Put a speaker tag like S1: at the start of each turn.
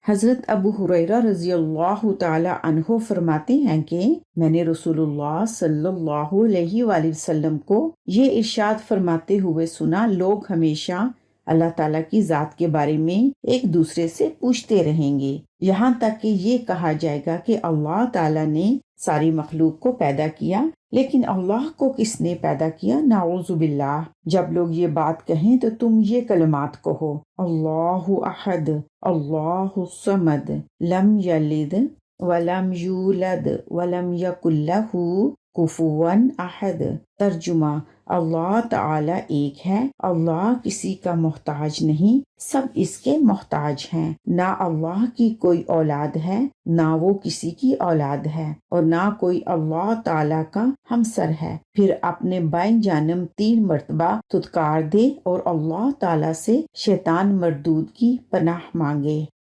S1: हजरत अबू हुरैरा रज़ियल्लाहु ताला अन्हो फरमाते हैं कि मैंने रसूलुल्लाह सल्लल्लाहु अलैहि वसल्लम को ये इरशाद फरमाते हुए सुना, लोग हमेशा अल्लाह ताला की जात के बारे में एक दूसरे से पूछते रहेंगे यहाँ तक कि ये कहा जाएगा कि अल्लाह ताला ने सारी मखलूक को पैदा किया, लेकिन अल्लाह को किसने पैदा किया? नाउज़ुबिल्लाह। जब लोग ये बात कहें तो तुम ये कलमात कहो, अल्लाहु अहद, अल्लाहु समद, लम यलिद वलम यूलद वलम यकुल लहू कुफुवन अहद। तर्जुमा, अल्लाह ताला एक है, अल्लाह किसी का मोहताज नहीं, सब इसके मोहताज हैं। ना अल्लाह की कोई औलाद है, ना वो किसी की औलाद है, और ना कोई अल्लाह ताला का हमसर है। फिर अपने बाएं जानब 3 मर्तबा तुत्कार दे और अल्लाह ताला से शैतान मरदूद की पनाह मांगे।